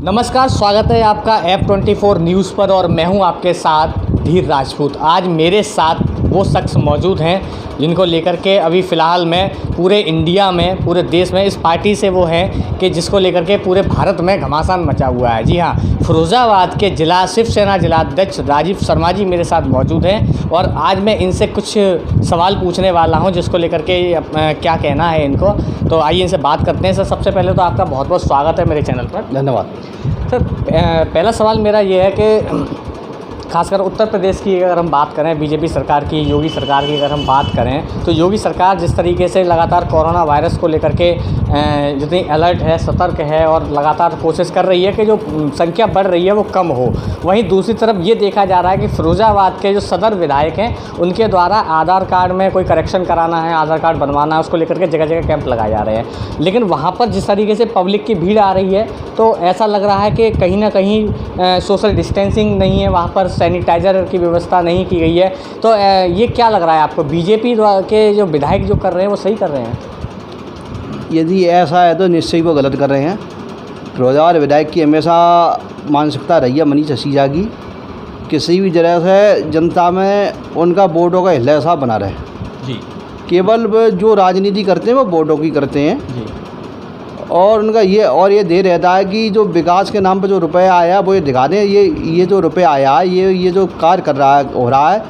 नमस्कार, स्वागत है आपका F24 न्यूज़ पर और मैं हूं आपके साथ धीर राजपूत। आज मेरे साथ वो शख्स मौजूद हैं जिनको लेकर के अभी फ़िलहाल में पूरे इंडिया में, पूरे देश में इस पार्टी से वो हैं कि जिसको लेकर के पूरे भारत में घमासान मचा हुआ है। जी हाँ, फिरोज़ाबाद के जिला शिवसेना जिलाध्यक्ष राजीव शर्मा जी मेरे साथ मौजूद हैं और आज मैं इनसे कुछ सवाल पूछने वाला हूं जिसको लेकर के क्या कहना है इनको। तो आइए इनसे बात करते हैं। सर, सबसे पहले तो आपका बहुत बहुत स्वागत है मेरे चैनल पर। धन्यवाद। सर, पहला सवाल मेरा ये है कि खासकर उत्तर प्रदेश की अगर हम बात करें, बीजेपी सरकार की, योगी सरकार की अगर हम बात करें, तो योगी सरकार जिस तरीके से लगातार कोरोना वायरस को लेकर के जितनी अलर्ट है, सतर्क है और लगातार कोशिश कर रही है कि जो संख्या बढ़ रही है वो कम हो, वहीं दूसरी तरफ ये देखा जा रहा है कि फिरोज़ाबाद के जो सदर विधायक हैं उनके द्वारा आधार कार्ड में कोई करेक्शन कराना है, आधार कार्ड बनवाना है, उसको लेकर के जगह जगह कैंप लगाए जा रहे हैं। लेकिन वहाँ पर जिस तरीके से पब्लिक की भीड़ आ रही है तो ऐसा लग रहा है कि कहीं ना कहीं सोशल डिस्टेंसिंग नहीं है, वहाँ पर सैनिटाइज़र की व्यवस्था नहीं की गई है। तो ये क्या लग रहा है आपको, बीजेपी के जो विधायक जो कर रहे हैं वो सही कर रहे हैं? यदि ऐसा है तो निश्चय ही वो गलत कर रहे हैं। फिरोज़ाबाद विधायक की हमेशा मानसिकता रही है मनीष सिसोदिया की, किसी भी तरह से जनता में उनका वोटों का हिस्सा बना रहे जी। केवल जो राजनीति करते हैं वो वोटों की करते हैं जी। और उनका ये ध्येय रहता है कि जो विकास के नाम पर जो रुपया आया वो ये दिखा दें, ये जो रुपया आया है, ये जो कार्य हो रहा है,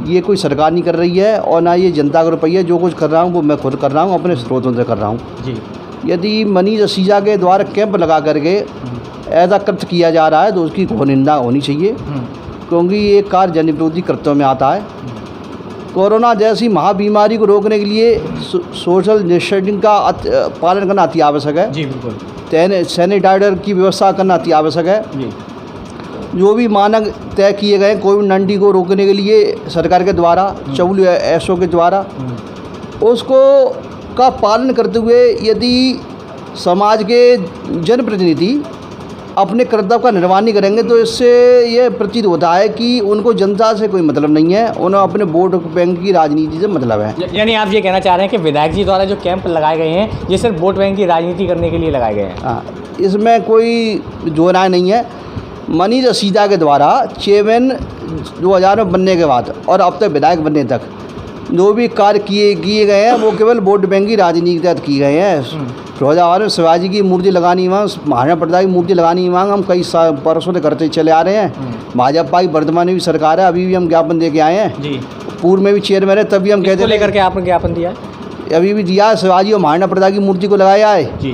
ये कोई सरकार नहीं कर रही है और ना ये जनता का रुपया। जो कुछ कर रहा हूँ वो मैं खुद कर रहा हूँ, अपने स्रोतों से कर रहा हूँ। जी। यदि मनीष सिसोदिया के द्वारा कैंप लगा करके ऐसा कृत्य किया जा रहा है तो उसकी घोर निंदा होनी चाहिए, क्योंकि ये कार्य जनविरोधी कृत्यों में आता है। कोरोना जैसी महाबीमारी को रोकने के लिए सोशल डिस्टेंसिंग का पालन करना अति आवश्यक है। जी बिल्कुल। सैनिटाइजर की व्यवस्था करना अति आवश्यक है। जी। जो भी मानक तय किए गए कोविड-19 को रोकने के लिए सरकार के द्वारा, WHO के द्वारा, उसको का पालन करते हुए यदि समाज के जनप्रतिनिधि अपने कर्तव्य का निर्वहन नहीं करेंगे तो इससे ये प्रतीत होता है कि उनको जनता से कोई मतलब नहीं है, उन्हें अपने वोट बैंक की राजनीति से मतलब है। यानी आप ये कहना चाह रहे हैं कि विधायक जी द्वारा जो कैंप लगाए गए हैं ये सिर्फ वोट बैंक की राजनीति करने के लिए लगाए गए हैं? हाँ, इसमें कोई दो राय नहीं है। मनीष सिसोदिया के द्वारा चेयरमैन 2000 में बनने के बाद और अब तक विधायक बनने तक जो भी कार्य किए गए हैं वो केवल वोट बैंक की राजनीति के तहत किए गए हैं। फिरोज़ाबाद में शिवाजी की मूर्ति लगानी मांग, महाराणा प्रताप की मूर्ति लगानी मांग हम कई वर्षों से करते चले आ रहे हैं। भाजपा की वर्तमान में भी सरकार है, अभी भी हम ज्ञापन दे के आए हैं। जी। पूर्व में भी चेयरमैन है, तभी हम कहते लेकर के आपने ज्ञापन दिया है? अभी भी दिया। शिवाजी और महाराणा प्रताप की मूर्ति को लगाया है। जी।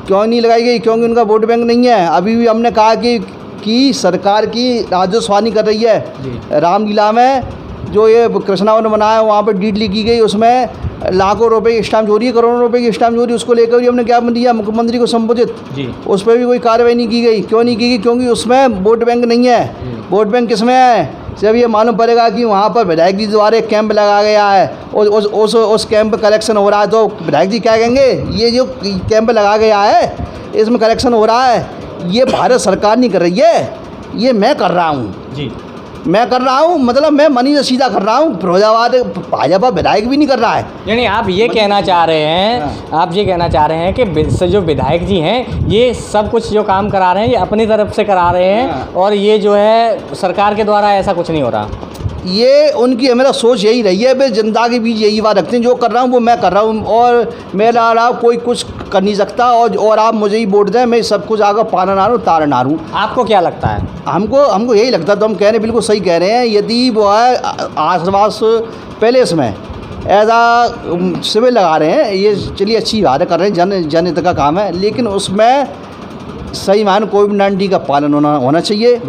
क्यों नहीं लगाई गई? क्योंकि उनका वोट बैंक नहीं है। अभी भी हमने कहा कि सरकार की राजस्वानी कर रही है। रामलीला में जो ये कृष्णावन बनाया वहाँ पर डीडली की गई, उसमें लाखों रुपए की स्टाम्प चोरी, करोड़ों रुपए की स्टाम्प चोरी, उसको लेकर भी हमने ज्ञापन दिया मुख्यमंत्री को संबोधित। जी। उस पर भी कोई कार्रवाई नहीं की गई। क्यों नहीं की गई? क्योंकि उसमें वोट बैंक नहीं है। वोट बैंक किस में है? जब ये मालूम पड़ेगा कि वहाँ पर विधायक जी द्वारा एक कैंप लगाया गया है और उस कैंप पर कलेक्शन हो रहा है तो विधायक जी क्या कहेंगे? ये जो कैंप लगा गया है इसमें कलेक्शन हो रहा है, ये भारत सरकार नहीं कर रही है, ये मैं कर रहा हूँ। जी। मैं कर रहा हूँ, मतलब मैं मनीष सिसोदिया कर रहा हूँ, फिरोज़ाबाद भाजपा विधायक भी नहीं कर रहा है। यानी आप ये कहना चाह रहे हैं, आप ये कहना चाह रहे हैं कि जो विधायक जी हैं ये सब कुछ जो काम करा रहे हैं ये अपनी तरफ से करा रहे हैं और ये जो है सरकार के द्वारा ऐसा कुछ नहीं हो रहा। ये उनकी हमेशा सोच यही रही है, वे जनता के बीच यही बात रखते हैं, जो कर रहा हूँ वो मैं कर रहा हूँ और मेरा अलावा कोई कुछ कर नहीं सकता और आप मुझे ही वोट दें, मैं सब कुछ आगे पाना ना हूँ तार ना हूँ। आपको क्या लगता है? हमको यही लगता है। तो हम कह रहे हैं, बिल्कुल सही कह रहे हैं। यदि वो है आसपास पैलेस में ऐसा शिविर लगा रहे हैं, ये चलिए अच्छी बात है, कर रहे हैं, जनहित का काम है, लेकिन उसमें सही मान कोविड-19 का पालन होना चाहिए,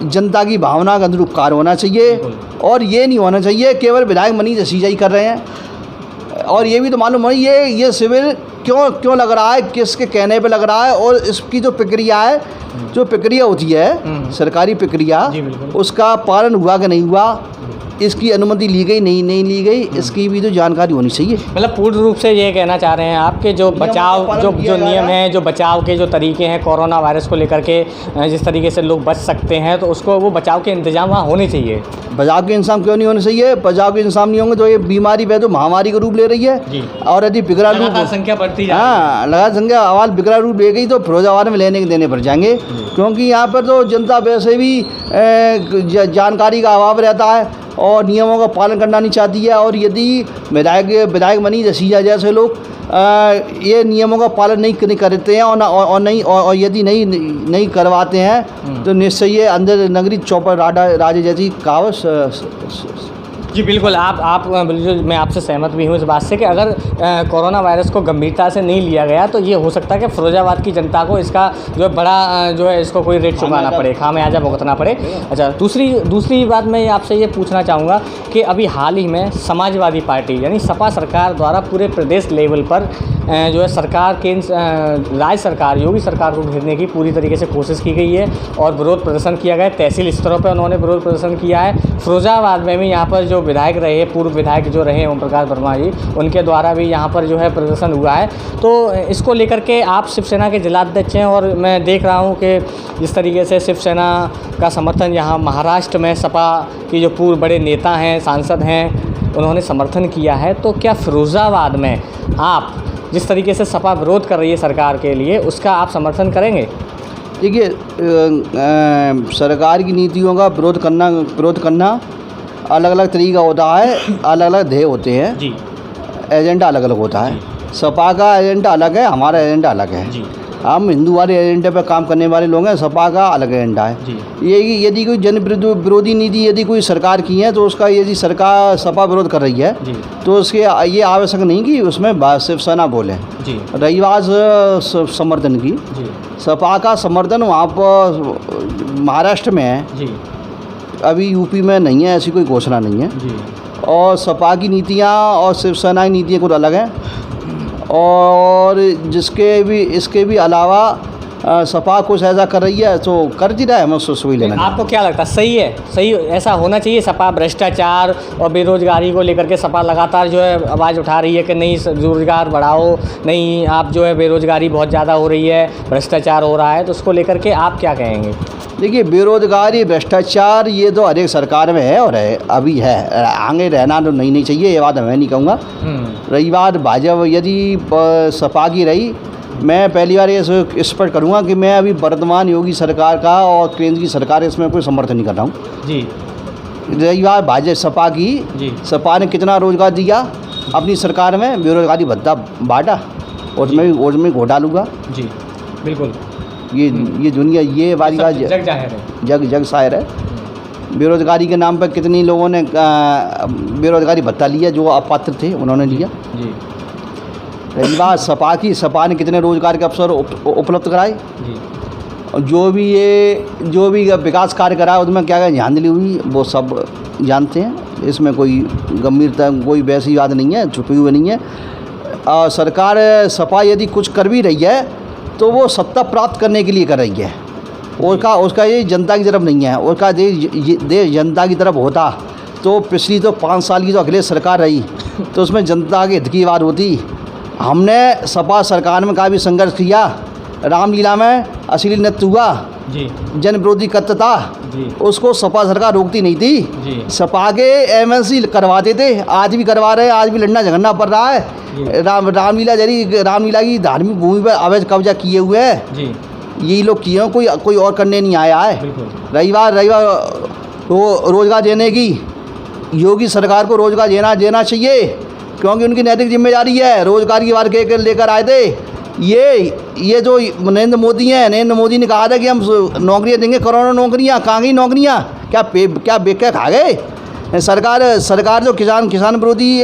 जनता की भावना का अनुरूप कार्य होना चाहिए और ये नहीं होना चाहिए केवल विधायक मनीष सिसोदिया ही कर रहे हैं। और ये भी तो मालूम है ये शिविर क्यों लग रहा है, किसके कहने पे लग रहा है और इसकी जो प्रक्रिया है, जो प्रक्रिया होती है सरकारी प्रक्रिया, उसका पालन हुआ कि नहीं हुआ, इसकी अनुमति ली गई नहीं ली गई, इसकी भी तो जानकारी होनी चाहिए। मतलब पूर्ण रूप से ये कहना चाह रहे हैं आपके जो बचाव जो नियम हैं, जो बचाव के जो तरीके हैं कोरोना वायरस को लेकर के, जिस तरीके से लोग बच सकते हैं, तो उसको वो बचाव के इंतजाम वहाँ होने चाहिए। बचाव के इंतजाम क्यों नहीं होने चाहिए? बचाव के इंतजाम नहीं होंगे तो ये बीमारी वह तो महामारी का रूप ले रही है। जी। और यदि बिगड़ा रूप, संख्या बढ़ती जा हाँ लगातार संख्या आवाज बिगड़ा रूप ले गई तो फिरोजाबाद में लेने के देने पड़ जाएंगे, क्योंकि यहाँ पर तो जनता वैसे भी जानकारी का अभाव रहता है और नियमों का पालन करना नहीं चाहती है। और यदि विधायक मनीष सिसोदिया जैसे लोग ये नियमों का पालन नहीं करते हैं और यदि नहीं करवाते हैं तो निश्चय ये अंदर नगरी चौपर राजे जैसी कहावत। जी बिल्कुल, आप बिल्कुल, मैं आपसे सहमत भी हूँ इस बात से कि अगर कोरोना वायरस को गंभीरता से नहीं लिया गया तो ये हो सकता है कि फिरोजाबाद की जनता को इसका जो है बड़ा जो है इसको कोई रेट चुकाना पड़े, खामियाजा भुगतना पड़े। अच्छा, दूसरी बात मैं आपसे ये पूछना चाहूँगा कि अभी हाल ही में समाजवादी पार्टी यानी सपा सरकार द्वारा पूरे प्रदेश लेवल पर जो है राज्य सरकार, योगी सरकार को घेरने की पूरी तरीके से कोशिश की गई है और विरोध प्रदर्शन किया गया है। तहसील स्तरों पर उन्होंने विरोध प्रदर्शन किया है। फिरोजाबाद में भी यहाँ पर जो विधायक रहे, पूर्व विधायक जो रहे ओम प्रकाश वर्मा जी, उनके द्वारा भी यहाँ पर जो है प्रदर्शन हुआ है। तो इसको लेकर के आप शिवसेना के जिलाध्यक्ष हैं और मैं देख रहा हूँ कि जिस तरीके से शिवसेना का समर्थन यहाँ महाराष्ट्र में सपा की जो पूर्व बड़े नेता हैं, सांसद हैं, उन्होंने समर्थन किया है। तो क्या फिरोजाबाद में आप जिस तरीके से सपा विरोध कर रही है सरकार के लिए, उसका आप समर्थन करेंगे? देखिए, सरकार की नीतियों का विरोध करना अलग अलग तरीका होता है, अलग अलग ध्येय होते हैं जी, एजेंडा अलग अलग होता है। सपा का एजेंडा अलग है, हमारा एजेंडा अलग है जी। हम हिंदू वाले एजेंडे पर काम करने वाले लोग हैं, सपा का अलग एजेंडा है जी। ये यदि कोई जन विरोधी नीति यदि कोई सरकार की है तो उसका यदि सरकार सपा विरोध कर रही है जी, तो उसके ये आवश्यक नहीं कि उसमें शिवसेना बोले जी। रही बात समर्थन की जी, सपा का समर्थन वहाँ पर महाराष्ट्र में है जी, अभी यूपी में नहीं है, ऐसी कोई घोषणा नहीं है जी। और सपा की नीतियाँ और शिवसेना की नीतियाँ कुछ अलग हैं और इसके भी अलावा सपा कुछ ऐसा कर रही है तो कर ही रहा है, मैं उससे वही लेना। आपको क्या लगता है सही है? सही ऐसा होना चाहिए? सपा भ्रष्टाचार और बेरोजगारी को लेकर के सपा लगातार जो है आवाज़ उठा रही है कि नहीं रोजगार बढ़ाओ, नहीं आप जो है बेरोजगारी बहुत ज़्यादा हो रही है, भ्रष्टाचार हो रहा है, तो उसको लेकर के आप क्या कहेंगे? देखिए, बेरोजगारी भ्रष्टाचार ये तो हर एक सरकार में है और अभी है, आगे रहना तो नहीं चाहिए, ये बात मैं नहीं कहूँगा। रही बात भाजपा यदि सपा की रही, मैं पहली बार ये स्पष्ट करूँगा कि मैं अभी वर्तमान योगी सरकार का और केंद्र की सरकार इसमें कोई समर्थन नहीं कर रहा हूँ जी। रही बात भाजपा सपा की जी, सपा ने कितना रोजगार दिया अपनी सरकार में, बेरोजगारी भत्ता बांटा, उसमें घोटाला हुआ जी। बिल्कुल, ये दुनिया ये वाली बात जग जाहिर है, जग साहिर है। बेरोजगारी के नाम पर कितनी लोगों ने बेरोजगारी भत्ता लिया, जो अपात्र थे उन्होंने लिया जी। रही बात सपा ने कितने रोजगार के अवसर उपलब्ध कराए जी। और जो भी विकास कार्य करा उसमें क्या क्या धांधली हुई वो सब जानते हैं, इसमें कोई गंभीरता कोई वैसी बात नहीं है, छुपी हुई नहीं है। सरकार सपा यदि कुछ कर भी रही है तो वो सत्ता प्राप्त करने के लिए कर रही है, उसका ये जनता की तरफ नहीं है। उसका देश जनता की तरफ होता तो पिछली तो 5 साल की तो अखिलेश सरकार रही तो उसमें जनता के हित की बात होती। हमने सपा सरकार में काफ़ी संघर्ष किया, रामलीला में अश्लील नृत्य हुआ जी, जन विरोधी तत्व था जी, उसको सपा सरकार रोकती नहीं थी जी। सपा के एमएलसी करवाते थे, आज भी करवा रहे हैं, आज भी लड़ना झगड़ना पड़ रहा है। रामलीला की धार्मिक भूमि पर अवैध कब्जा किए हुए हैं जी, यही लोग किए हैं, कोई और करने नहीं आया है। रही बात रोजगार देने की, योगी सरकार को रोजगार देना चाहिए क्योंकि उनकी नैतिक जिम्मेदारी है। रोजगार की बात लेकर आए थे ये जो नरेंद्र मोदी ने कहा था कि हम नौकरियां देंगे, करोड़ों नौकरियां, कहाँ गई नौकरियां? क्या बेच खा गए? सरकार जो किसान विरोधी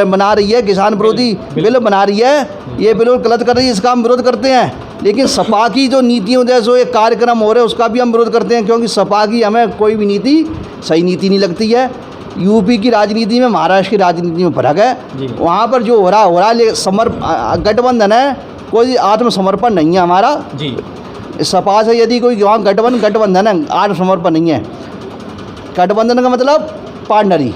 बना रही है, किसान विरोधी बिल बना रही है, ये बिल्कुल गलत कर रही है, इसका हम विरोध करते हैं। लेकिन सपा की जो नीतियों जैसे एक कार्यक्रम हो रहे हैं उसका भी हम विरोध करते हैं, क्योंकि सपा की हमें कोई भी नीति सही नीति नहीं लगती है। यूपी की राजनीति में महाराष्ट्र की राजनीति में फर्क है। वहाँ पर जो हो रहा गठबंधन है, कोई आत्मसमर्पण नहीं है हमारा जी। सपा से यदि कोई वहाँ गठबंधन है, आत्मसमर्पण नहीं है। गठबंधन का मतलब पार्टनर ही।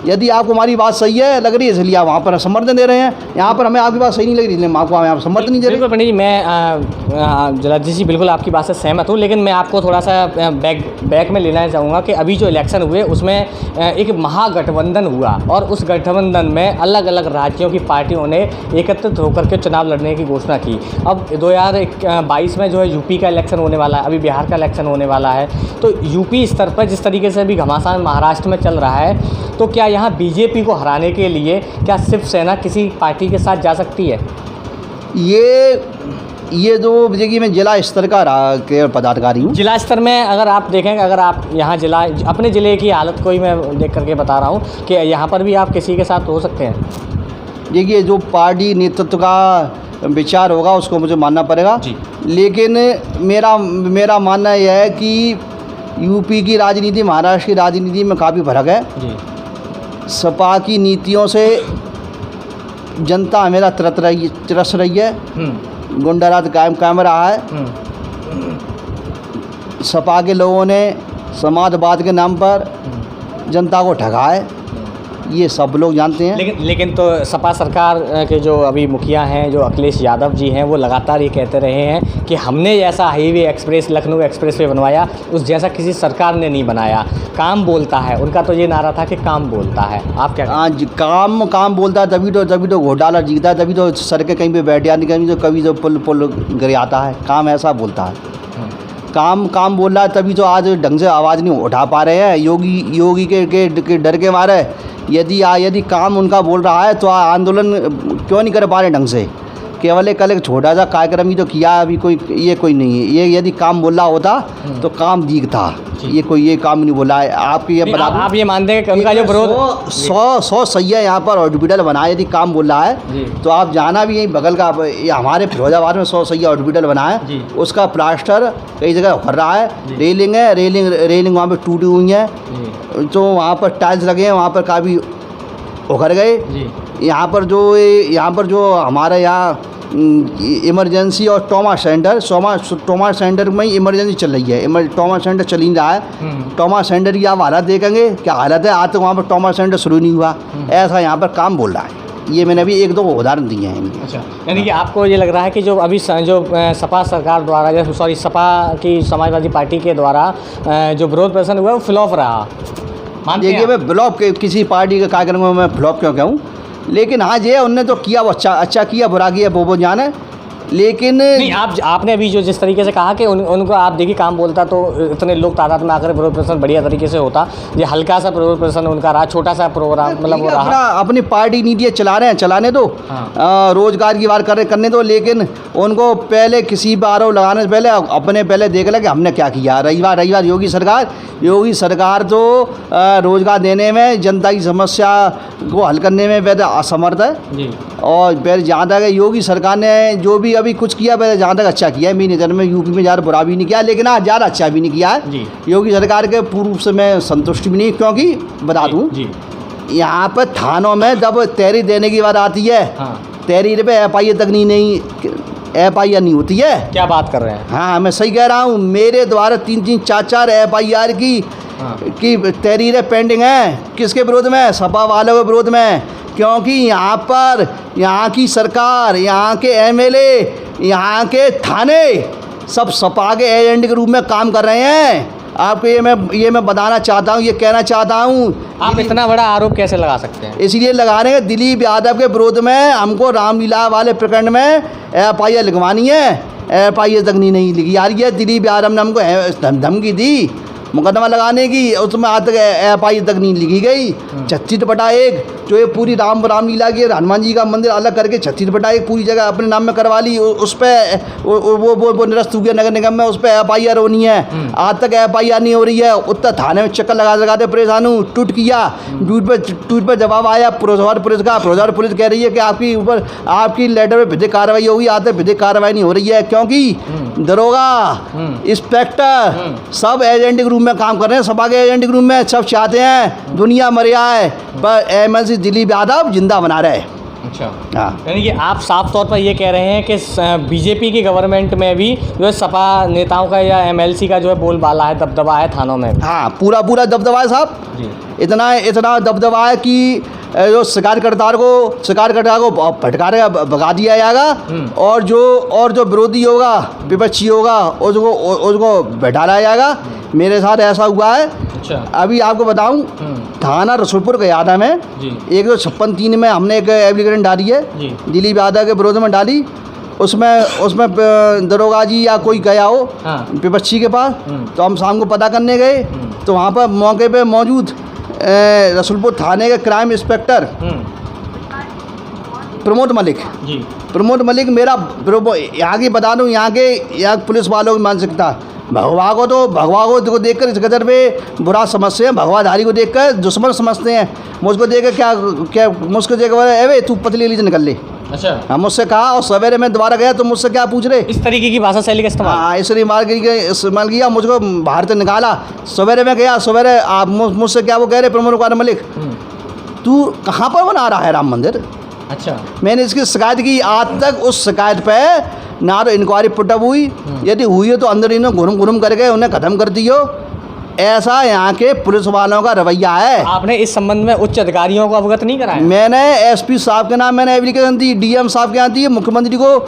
यदि आपको हमारी बात सही है लग रही है इसलिए आप वहाँ पर समर्थन दे रहे हैं, यहाँ पर हमें आपकी बात सही नहीं लग रही इसलिए हम आपको यहाँ पर समर्थन नहीं दे रहे। बिल्कुल पंडित जी, मैं जलाजी जी बिल्कुल आपकी बात से सहमत हूँ, लेकिन मैं आपको थोड़ा सा बैक में लेना चाहूँगा कि अभी जो इलेक्शन हुए उसमें एक महागठबंधन हुआ और उस गठबंधन में अलग अलग राज्यों की पार्टियों ने एकत्रित होकर के चुनाव लड़ने की घोषणा की। अब 2022 में जो है यूपी का इलेक्शन होने वाला है, अभी बिहार का इलेक्शन होने वाला है, तो यूपी स्तर पर जिस तरीके से अभी घमासान महाराष्ट्र में चल रहा है, तो क्या यहाँ बीजेपी को हराने के लिए क्या शिवसेना किसी पार्टी के साथ जा सकती है? ये जो देखिए मैं जिला स्तर का के पदाधिकारी हूँ। जिला स्तर में अगर आप देखेंगे, अगर आप यहाँ जिला अपने ज़िले की हालत को ही मैं देख करके बता रहा हूँ कि यहाँ पर भी आप किसी के साथ हो सकते हैं। देखिए जो पार्टी नेतृत्व का विचार होगा उसको मुझे मानना पड़ेगा जी। लेकिन मेरा मानना यह है कि यूपी की राजनीति महाराष्ट्र की राजनीति में काफ़ी फर्क है जी। सपा की नीतियों से जनता हमेशा तरस रही है, गुंडाराज कायम रहा है। सपा के लोगों ने समाजवाद के नाम पर जनता को ठगा है, ये सब लोग जानते हैं। लेकिन तो सपा सरकार के जो अभी मुखिया हैं, जो अखिलेश यादव जी हैं, वो लगातार ये कहते रहे हैं कि हमने जैसा highway express Lucknow express way बनवाया उस जैसा किसी सरकार ने नहीं बनाया। काम बोलता है, उनका तो ये नारा था कि काम बोलता है। आप क्या? आज काम बोलता है तभी तो घोटाला जीता है, तभी तो सड़कें कहीं पे बैठ जाती, कभी तो पुल गिर आता है। काम ऐसा बोलता है, काम बोल रहा है तभी तो आज ढंग से आवाज़ नहीं उठा पा रहे हैं। योगी के डर के मारे यदि काम उनका बोल रहा है तो आंदोलन क्यों नहीं कर पा रहे ढंग से। केवल एक छोटा सा कार्यक्रम ही तो किया, अभी कोई नहीं है। ये यदि काम बोल रहा होता तो काम दिखता, ये काम नहीं बोला है। आप ये मानते हैं कि उनका जो विरोध 100 सही है यहाँ पर हॉस्पिटल बना है, यदि काम बोल रहा है तो आप जाना भी यहीं बगल का हमारे फिरोजाबाद में 100 सही हॉस्पिटल बना है, उसका प्लास्टर कई जगह कर रहा है। रेलिंग वहाँ पर टूटी हुई है, तो वहाँ पर टाइल्स लगे हैं, वहाँ पर काफ़ी उखड़ गए। यहाँ पर जो हमारे यहाँ इमरजेंसी और ट्रॉमा सेंटर में ही इमरजेंसी चल रही है, ट्रॉमा सेंटर चल ही रहा है। ट्रॉमा सेंटर की आप हालत देखेंगे क्या हालत है, आज तक वहाँ पर ट्रॉमा सेंटर शुरू नहीं हुआ। ऐसा यहाँ पर काम बोल रहा है। ये मैंने अभी 1-2 उदाहरण दिए हैं। अच्छा, यानी कि आपको ये लग रहा है कि जो अभी जो सपा सरकार द्वारा सपा की समाजवादी पार्टी के द्वारा जो विरोध प्रदर्शन हुआ वो फ्लॉप रहा? देखिए मैं फ्लॉप के किसी पार्टी के कार्यक्रम में मैं फ्लॉप क्यों कहूँ, लेकिन हाँ ये उनने तो किया वो अच्छा किया, बुरा किया वो जाने। लेकिन नहीं, आपने अभी जो जिस तरीके से कहा कि उनको आप देखिए काम बोलता तो इतने लोग तादाद में आकर विरोध प्रदर्शन बढ़िया तरीके से होता। ये हल्का सा विरोध प्रदर्शन उनका रहा, छोटा सा प्रोग्राम मतलब वो रहा। अपनी पार्टी नीति चला रहे हैं, चलाने दो। रोजगार की बात करने दो, लेकिन उनको पहले किसी पर आरोप लगाने से पहले पहले देख लें कि हमने क्या किया। रविवार योगी सरकार तो रोजगार देने में, जनता की समस्या को हल करने में पहले असमर्थ है जी। और पहले जहाँ तक योगी सरकार ने जो भी अभी कुछ किया पहले जहाँ तक अच्छा किया है, मेरी नज़र में यूपी में ज़्यादा बुरा भी नहीं किया, लेकिन आज ज़्यादा अच्छा भी नहीं किया है योगी सरकार के पूर्व से मैं संतुष्ट भी नहीं, क्योंकि बता दूँ यहाँ पर थानों में जब तहरीर देने की बात आती है, तहरीर पे FIR तक नहीं FIR नहीं होती है। क्या बात कर रहे हैं? हाँ, मैं सही कह रहा हूँ। मेरे द्वारा 3-3, 4-4 FIR की तहरीरें पेंडिंग हैं। किसके विरोध में? सपा वालों के विरोध में। क्योंकि यहाँ पर यहाँ की सरकार, यहाँ के MLA, यहाँ के थाने सब सपा के एजेंट के रूप में काम कर रहे हैं। आपको ये मैं बताना चाहता हूँ, ये कहना चाहता हूँ। आप इतना बड़ा आरोप कैसे लगा सकते हैं? इसलिए लगा रहे हैं दिलीप यादव के विरोध में हमको रामलीला वाले प्रकरण में FIR लिखवानी है। FIR तक नहीं लिखी आ रही है। दिलीप यादव ने हमको धमकी दी मुकदमा लगाने की, उसमें आज तक FIR तक नहीं लिखी गई। 36/1 जो ये पूरी रामलीला के हनुमान जी का मंदिर अलग करके 36/1 पूरी जगह अपने नाम में करवा ली, उस पर वो निरस्त हो गया नगर निगम में, उस पर FIR होनी है। आज तक FIR नहीं हो रही है। उत्तर थाने में चक्कर लगाते परेशान हूँ। ट्वीट पर जवाब आया फिरोजाबाद पुलिस का। फिरोजाबाद पुलिस कह रही है कि आपकी ऊपर आपकी लेटर में विधिक कार्रवाई होगी, आज तक विधिक कार्रवाई नहीं हो रही है, क्योंकि दरोगा, इंस्पेक्टर सब एजेंट के रूप में काम कर रहे हैं। सपा के एजेंट के रूप में सब चाहते हैं दुनिया मर जाए, पर MLC दिलीप यादव जिंदा बना रहे। अच्छा, हाँ। यानी कि आप साफ तौर पर ये कह रहे हैं कि बीजेपी की गवर्नमेंट में भी जो है सपा नेताओं का या एमएलसी का जो है बोलबाला है, दबदबा है थानों में। हाँ, पूरा पूरा दबदबा है साहब जी। इतना दबदबा है कि जो शिकारकर्ता को फटकारे भगा दिया जाएगा और जो विरोधी होगा, विपक्षी होगा, उसको बैठाया जाएगा। मेरे साथ ऐसा हुआ है। अच्छा। अभी आपको बताऊं, थाना रसूलपुर का यादव में जी। 156(3) में हमने एक एप्लीकेशन डाली है जी। दिलीप यादव के विरोध में डाली। उसमें दरोगा जी या कोई गया हो हाँ। विपक्षी के पास, तो हम शाम को पता करने गए तो वहाँ पर मौके पे मौजूद रसूलपुर थाने के क्राइम इंस्पेक्टर प्रमोद मलिक मेरा यहाँ की बता दूँ, यहाँ पुलिस वालों की मानसिकता, भगवा को देखकर इस कदर पे बुरा समझते हैं, भगवाधारी को देखकर दुश्मन समझते हैं। मुझको देखकर क्या मुझको देखकर तू पतली लीजिए निकल ले। अच्छा। हम मुझसे कहा और सवेरे मैं दोबारा गया तो मुझसे क्या पूछ रहे, इस तरीके की भाषा शैली का इस्तेमाल। हाँ, इसलिए इस्तेमाल किया, मुझको बाहर से निकाला। सवेरे मैं गया, सवेरे आप मुझसे क्या वो कह रहे, प्रमोद कुमार मलिक तू कहाँ पर बना रहा है राम मंदिर। अच्छा। मैंने इसकी शिकायत की, आज तक उस शिकायत पे ना तो इंक्वायरी पुटअप हुई, यदि हुई है तो अंदर इन्हें घुरम करके उन्हें ख़त्म कर दियो। ऐसा यहाँ के पुलिस वालों का रवैया है। आपने इस संबंध में उच्च अधिकारियों को अवगत नहीं कराया? मैंने एसपी साहब के नाम मैंने एप्लीकेशन दी, डीएम साहब के यहाँ दी, मुख्यमंत्री को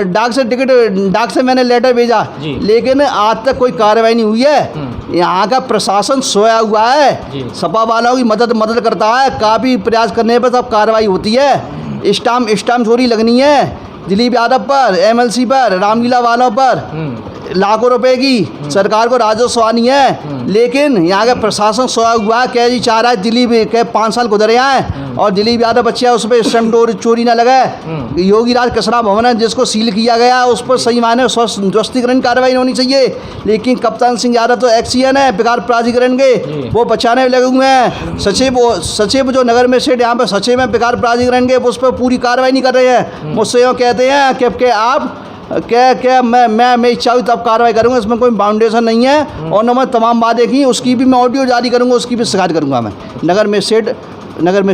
डाक से मैंने लेटर भेजा, लेकिन आज तक कोई कार्रवाई नहीं हुई है। यहाँ का प्रशासन सोया हुआ है, सपा वालों की मदद करता है, काफ़ी प्रयास करने पर सब कार्रवाई होती है। स्टाम्प चोरी लगनी है दिलीप यादव पर, एमएलसी पर, रामलीला वालों पर लाखों रुपए की सरकार को राजस्व आनी है, लेकिन यहाँ का प्रशासन सोया हुआ है। कह जी चाह रहा है दिलीप के 5 साल गुजरे हैं और दिलीप यादव बच्चे उस पर स्टैम्प चोरी ना लगे। योगी राज कृष्णा भवन है जिसको सील किया गया, उस पर सही माने ध्वस्तीकरण कार्रवाई होनी चाहिए, लेकिन कप्तान सिंह यादव तो एक्सीएन है बेकार प्राधिकरण के, वो बचाने लगे हुए हैं। सचिव जो नगर में सेठ यहाँ पर सचिव में बेकार प्राधिकरण के, उस पर पूरी कार्रवाई नहीं कर रहे हैं। मुझसे यूँ कहते हैं कि आप क्या मैं इच्छा हुई तब कार्रवाई करूँगा, इसमें कोई बाउंडेशन नहीं है। और न मैं तमाम बातें की, उसकी भी मैं ऑडियो जारी करूँगा, उसकी भी शिकायत करूँगा। मैं नगर में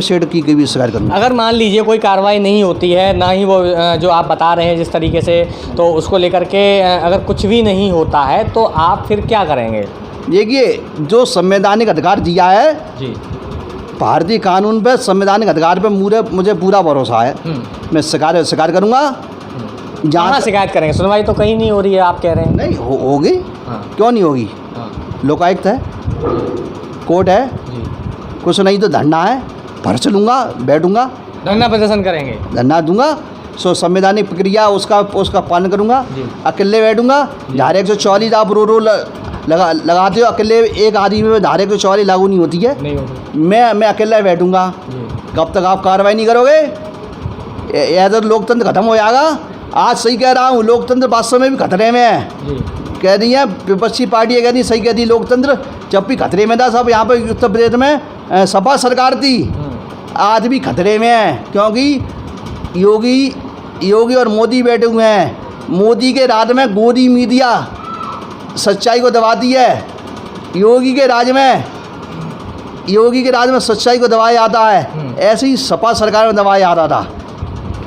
सेठ की भी शिकायत करूँगा। अगर मान लीजिए कोई कार्रवाई नहीं होती है, ना ही वो जो आप बता रहे हैं जिस तरीके से, तो उसको लेकर के अगर कुछ भी नहीं होता है तो आप फिर क्या करेंगे? देखिए, जो संवैधानिक अधिकार दिया है जी, भारतीय कानून पर, संवैधानिक अधिकार पर मुझे पूरा भरोसा है। मैं शिकायत करूँगा। जहाँ शिकायत करेंगे? सुनवाई तो कहीं नहीं हो रही है, आप कह रहे हैं। नहीं होगी। हाँ। क्यों नहीं होगी? हाँ। लोकायुक्त है, कोर्ट है जी। कुछ नहीं तो धरना है, भर चलूँगा, बैठूँगा, धरना प्रदर्शन करेंगे, धरना दूंगा। संवैधानिक प्रक्रिया उसका पालन करूँगा। अकेले बैठूँगा। धारा 144 आप रो लगाते हो, अकेले एक आदमी में धारा 144 लागू नहीं होती है। नहीं होती। मैं अकेला बैठूँगा। कब तक आप कार्रवाई नहीं करोगे? ऐसा लोकतंत्र खत्म हो जाएगा। आज सही कह रहा हूँ, लोकतंत्र वास्तव में भी खतरे में है। कह रही है विपक्षी पार्टी, कह दी सही कह दी, लोकतंत्र जब भी खतरे में था। सब यहाँ पर उत्तर प्रदेश में सपा सरकार थी, आज भी खतरे में है, क्योंकि योगी और मोदी बैठे हुए हैं। मोदी के राज में गोदी मीडिया सच्चाई को दबाती है, योगी के राज में सच्चाई को दबाया जाता है। ऐसे ही सपा सरकार में दबाया जाता था।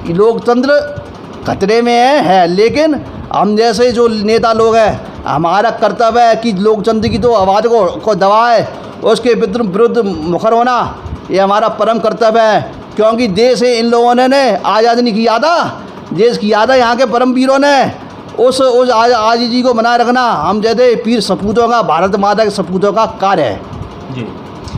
लोकतंत्र खतरे में है, लेकिन हम जैसे जो नेता लोग हैं, हमारा कर्तव्य है कि लोकतंत्र की तो आवाज़ को दबाए, उसके विरुद्ध मुखर होना ये हमारा परम कर्तव्य है। क्योंकि देश इन लोगों ने आज़ाद नहीं किया था, देश किया था यहाँ के परम वीरों ने। उस आज़ादी को बनाए रखना हम जैसे पीर सपूतों का, भारत माता के सपूतों का कार्य है। जी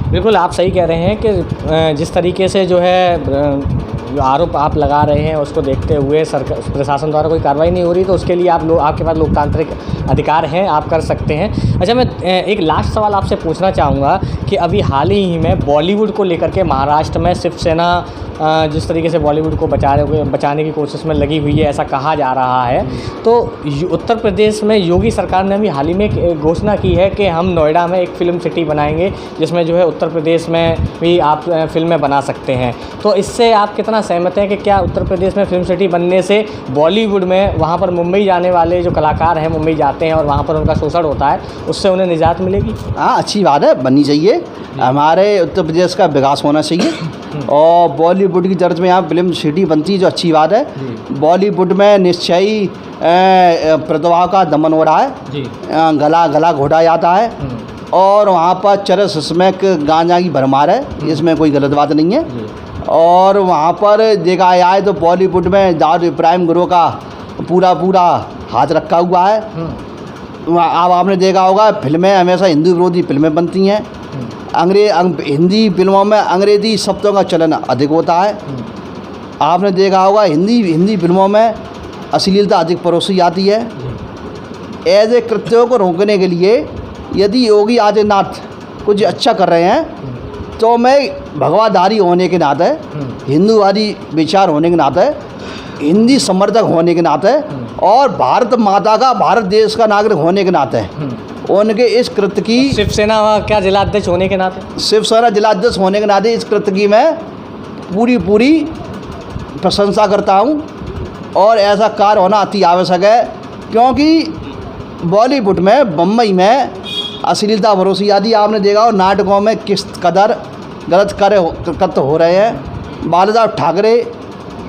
बिल्कुल, आप सही कह रहे हैं कि जिस तरीके से जो है जो आरोप आप लगा रहे हैं उसको देखते हुए सरकार प्रशासन द्वारा कोई कार्रवाई नहीं हो रही, तो उसके लिए आपके पास लोकतांत्रिक अधिकार हैं, आप कर सकते हैं। अच्छा, मैं एक लास्ट सवाल आपसे पूछना चाहूँगा कि अभी हाल ही में बॉलीवुड को लेकर के महाराष्ट्र में शिवसेना जिस तरीके से बॉलीवुड को बचाने की कोशिश में लगी हुई है, ऐसा कहा जा रहा है। तो उत्तर प्रदेश में योगी सरकार ने अभी हाल ही में घोषणा की है कि हम नोएडा में एक फ़िल्म सिटी बनाएंगे, जिसमें जो है उत्तर प्रदेश में भी आप फिल्में बना सकते हैं। तो इससे आप कितना सहमत हैं कि क्या उत्तर प्रदेश में फिल्म सिटी बनने से बॉलीवुड में वहाँ पर मुंबई जाने वाले जो कलाकार हैं, मुंबई जाते हैं और वहाँ पर उनका शोषण होता है, उससे उन्हें निजात मिलेगी? हाँ, अच्छी बात है, बननी चाहिए। हमारे उत्तर प्रदेश का विकास होना चाहिए। और बॉलीवुड की चर्च में यहाँ फिल्म सिटी बनती है, जो अच्छी बात है। बॉलीवुड में निश्चय ही प्रतिभा का दमन हो रहा है, गला घोटा जाता है और वहाँ पर चरस स्मैक गांजा की भरमार है, इसमें कोई गलत बात नहीं है। और वहाँ पर देखा जाए तो बॉलीवुड में दाऊद इब्राहिम गिरोह का पूरा हाथ रखा हुआ है। अब आपने देखा होगा फिल्में हमेशा हिंदू विरोधी फिल्में बनती हैं, हिंदी फिल्मों में अंग्रेज़ी शब्दों का चलन अधिक होता है। आपने देखा होगा हिंदी फिल्मों में अश्लीलता अधिक परोसी जाती है। ऐसे कृत्यों को रोकने के लिए यदि योगी आदित्यनाथ कुछ अच्छा कर रहे हैं तो मैं भगवाधारी होने के नाते, हिंदूवादी विचार होने के नाते, हिंदी समर्थक होने के नाते और भारत माता का, भारत देश का नागरिक होने के नाते उनके इस कृत्य की, शिवसेना क्या जिलाध्यक्ष होने के नाते, शिवसेना जिलाध्यक्ष होने के नाते इस कृत्य की मैं पूरी प्रशंसा करता हूं। और ऐसा कार्य होना अति आवश्यक है, क्योंकि बॉलीवुड में, बम्बई में अश्लीलता भरोसी आदि आपने देखा और नाटकों में किस कदर गलत कृत्य हो रहे हैं। बालासाहब ठाकरे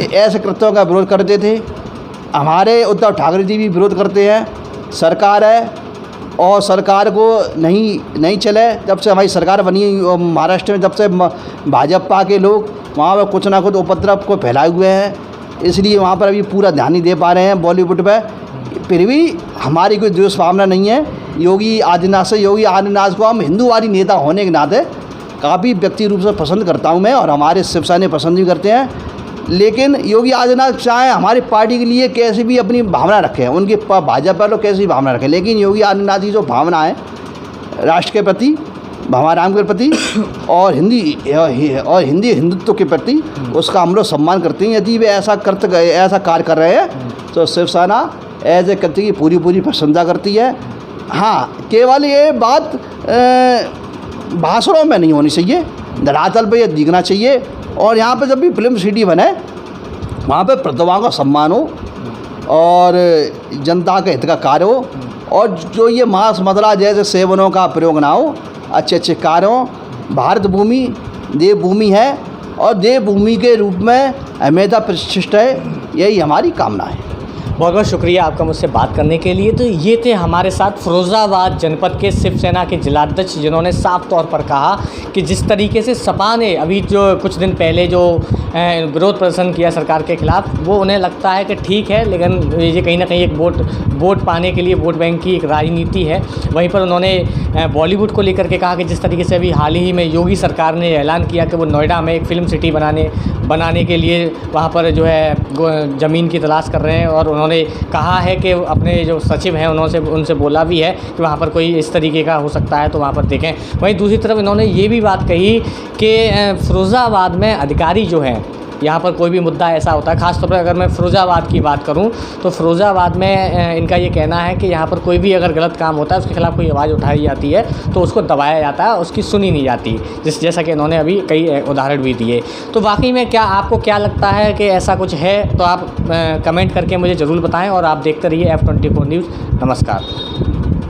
ऐसे कृत्यों का विरोध करते थे, हमारे उद्धव ठाकरे जी भी विरोध करते हैं। सरकार है और सरकार को नहीं चले, जब से हमारी सरकार बनी महाराष्ट्र में, जब से भाजपा के लोग वहाँ पर कुछ ना कुछ उपद्रव को फैलाए हुए हैं, इसलिए वहाँ पर अभी पूरा ध्यान नहीं दे पा रहे हैं बॉलीवुड पर। फिर भी हमारी कोई द्वेष भावना नहीं है योगी आदित्यनाथ को हम हिंदूवादी नेता होने के नाते काफ़ी व्यक्ति रूप से पसंद करता हूँ मैं, और हमारे शिवसेना पसंद भी करते हैं। लेकिन योगी आदित्यनाथ चाहे हमारी पार्टी के लिए कैसी भी अपनी भावना रखें, उनके भाजपा लोग कैसी भावना रखें, लेकिन योगी आदित्यनाथ की जो भावना है राष्ट्र के प्रति, भगवान राम के प्रति और हिंदी हिंदुत्व के प्रति, उसका हम लोग सम्मान करते हैं। यदि वे ऐसा कार्य कर रहे हैं तो शिवसेना ऐसे कृत्य की पूरी प्रशंसा करती है। हाँ, केवल ये बात भाषणों में नहीं होनी चाहिए, धरातल पे ये दिखना चाहिए। और यहाँ पे जब भी फिल्म सिटी बने वहाँ पे प्रतिभा का सम्मान हो और जनता के हित का कार्य हो, और जो ये मांस मदिरा जैसे सेवनों का प्रयोग ना हो, अच्छे कार्य हो। भारत भूमि देवभूमि है और देवभूमि के रूप में हमेशा प्रतिष्ठित है, यही हमारी कामना है। बहुत बहुत शुक्रिया आपका मुझसे बात करने के लिए। तो ये थे हमारे साथ फिरोज़ाबाद जनपद के शिवसेना के जिलाध्यक्ष, जिन्होंने साफ तौर पर कहा कि जिस तरीके से सपा ने अभी जो कुछ दिन पहले जो विरोध प्रदर्शन किया सरकार के खिलाफ, वो उन्हें लगता है कि ठीक है, लेकिन ये कहीं ना कहीं एक वोट पाने के लिए वोट बैंक की एक राजनीति है। वहीं पर उन्होंने बॉलीवुड को लेकर के कहा कि जिस तरीके से अभी हाल ही में योगी सरकार ने ऐलान किया कि वो नोएडा में एक फिल्म सिटी बनाने के लिए वहाँ पर जो है ज़मीन की तलाश कर रहे हैं, और उन्होंने कहा है कि अपने जो सचिव हैं उनसे बोला भी है कि वहाँ पर कोई इस तरीके का हो सकता है तो वहाँ पर देखें। वहीं दूसरी तरफ इन्होंने ये भी बात कही कि फिरोज़ाबाद में अधिकारी जो हैं, यहाँ पर कोई भी मुद्दा ऐसा होता है, ख़ासतौर पर अगर मैं फिरोज़ाबाद की बात करूँ तो फिरोज़ाबाद में इनका ये कहना है कि यहाँ पर कोई भी अगर गलत काम होता है, उसके खिलाफ़ कोई आवाज़ उठाई जाती है तो उसको दबाया जाता है, उसकी सुनी नहीं जाती, जैसा कि इन्होंने अभी कई उदाहरण भी दिए। तो वाकई में क्या आपको क्या लगता है कि ऐसा कुछ है, तो आप कमेंट करके मुझे ज़रूर बताएँ, और आप देखते रहिए F24 न्यूज़। नमस्कार।